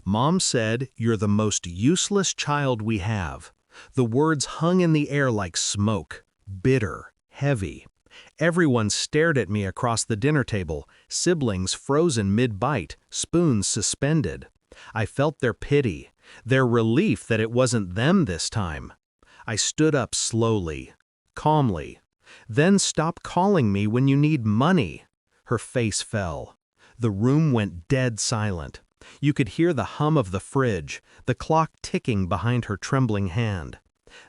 Mom said, "You're the most useless child we have." The words hung in the air like smoke, bitter, heavy. Everyone stared at me across the dinner table, siblings frozen mid-bite, spoons suspended. I felt their pity, their relief that it wasn't them this time. I stood up slowly, calmly. "Then stop calling me when you need money." Her face fell. The room went dead silent. You could hear the hum of the fridge, the clock ticking behind her trembling hand.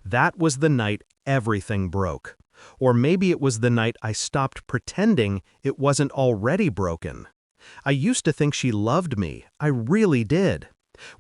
That was the night everything broke. Or maybe it was the night I stopped pretending it wasn't already broken. I used to think she loved me. I really did.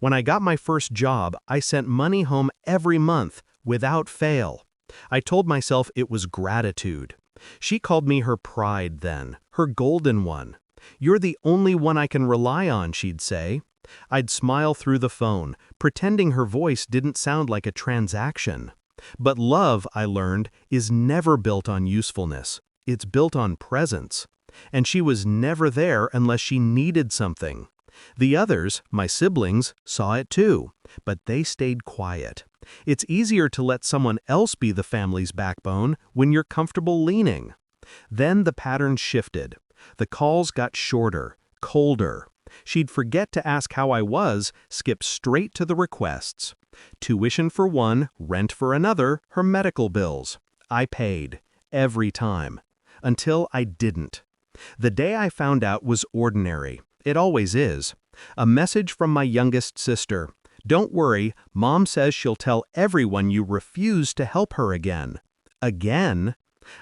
When I got my first job, I sent money home every month, without fail. I told myself it was gratitude. She called me her pride then, her golden one. "You're the only one I can rely on," she'd say. I'd smile through the phone, pretending her voice didn't sound like a transaction. But love, I learned, is never built on usefulness. It's built on presence. And she was never there unless she needed something. The others, my siblings, saw it too, but they stayed quiet. It's easier to let someone else be the family's backbone when you're comfortable leaning. Then the pattern shifted. The calls got shorter, colder. She'd forget to ask how I was, skip straight to the requests. Tuition for one, rent for another, her medical bills. I paid, every time. Until I didn't. The day I found out was ordinary. It always is. A message from my youngest sister. "Don't worry, Mom says she'll tell everyone you refuse to help her again." Again?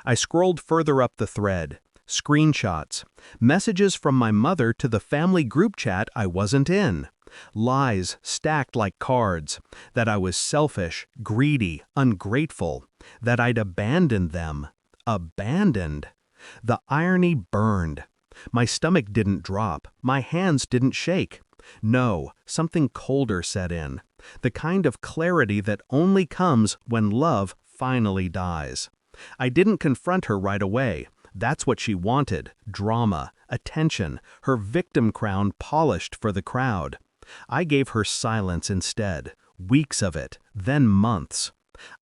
I scrolled further up the thread. Screenshots. Messages from my mother to the family group chat I wasn't in. Lies stacked like cards. That I was selfish, greedy, ungrateful. That I'd abandoned them. Abandoned. The irony burned. My stomach didn't drop. My hands didn't shake. No, something colder set in. The kind of clarity that only comes when love finally dies. I didn't confront her right away. That's what she wanted, drama, attention, her victim crown polished for the crowd. I gave her silence instead, weeks of it, then months.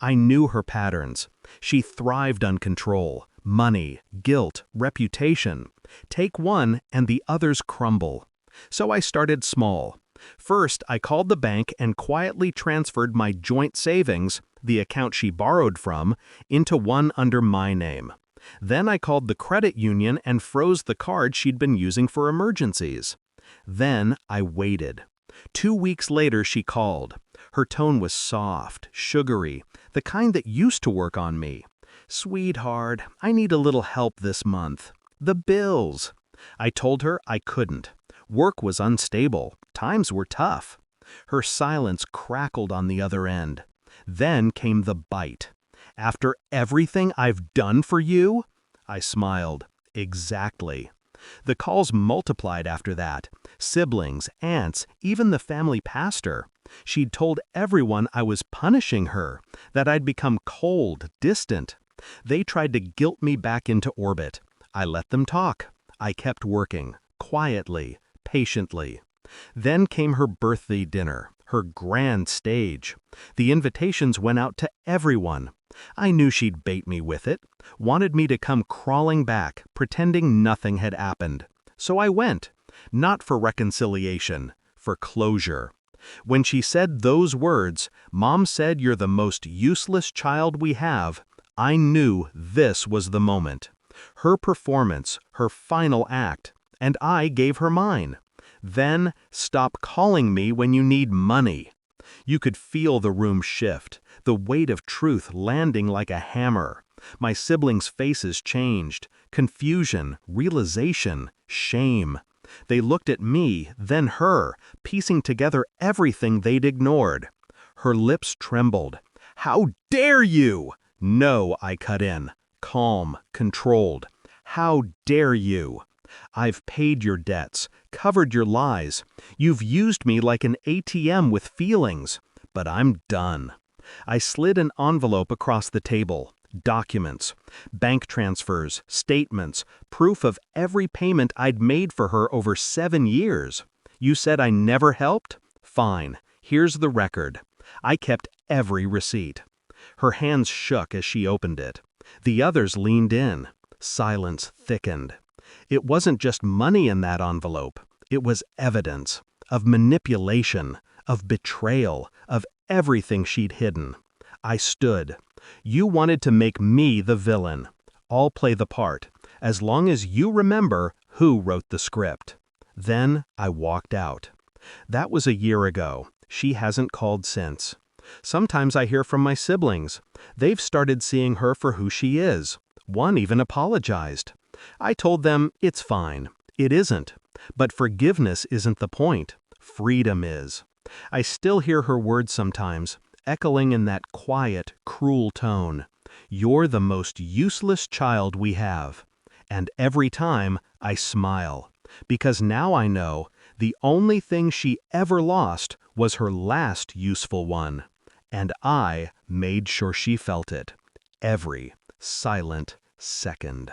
I knew her patterns. She thrived on control, money, guilt, reputation. Take one and the others crumble. So I started small. First, I called the bank and quietly transferred my joint savings, the account she borrowed from, into one under my name. Then I called the credit union and froze the card she'd been using for emergencies. Then I waited. 2 weeks later she called. Her tone was soft, sugary, the kind that used to work on me. "Sweetheart, I need a little help this month. The bills." I told her I couldn't. Work was unstable. Times were tough. Her silence crackled on the other end. Then came the bite. "After everything I've done for you?" I smiled. Exactly. The calls multiplied after that. Siblings, aunts, even the family pastor. She'd told everyone I was punishing her, that I'd become cold, distant. They tried to guilt me back into orbit. I let them talk. I kept working, quietly, patiently. Then came her birthday dinner, her grand stage. The invitations went out to everyone. I knew she'd bait me with it, wanted me to come crawling back, pretending nothing had happened. So I went, not for reconciliation, for closure. When she said those words, "Mom said you're the most useless child we have," I knew this was the moment. Her performance, her final act, and I gave her mine. Then, "Stop calling me when you need money." You could feel the room shift, the weight of truth landing like a hammer. My siblings' faces changed. Confusion, realization, shame. They looked at me, then her, piecing together everything they'd ignored. Her lips trembled. "How dare you?" "No," I cut in. Calm, controlled. "How dare you? I've paid your debts, covered your lies. You've used me like an ATM with feelings. But I'm done." I slid an envelope across the table. Documents, bank transfers, statements, proof of every payment I'd made for her over 7 years. "You said I never helped? Fine, here's the record. I kept every receipt. Her hands shook as she opened it. The others leaned in. Silence thickened. It wasn't just money in that envelope. It was evidence of manipulation, of betrayal, of everything she'd hidden. I stood. You wanted to make me the villain. I'll play the part, as long as you remember who wrote the script. Then I walked out. That was a year ago. She hasn't called since. Sometimes I hear from my siblings. They've started seeing her for who she is. One even apologized. I told them it's fine. It isn't. But forgiveness isn't the point. Freedom is. I still hear her words sometimes, echoing in that quiet, cruel tone. You're the most useless child we have. And every time I smile, because now I know the only thing she ever lost was her last useful one. And I made sure she felt it. Every silent second.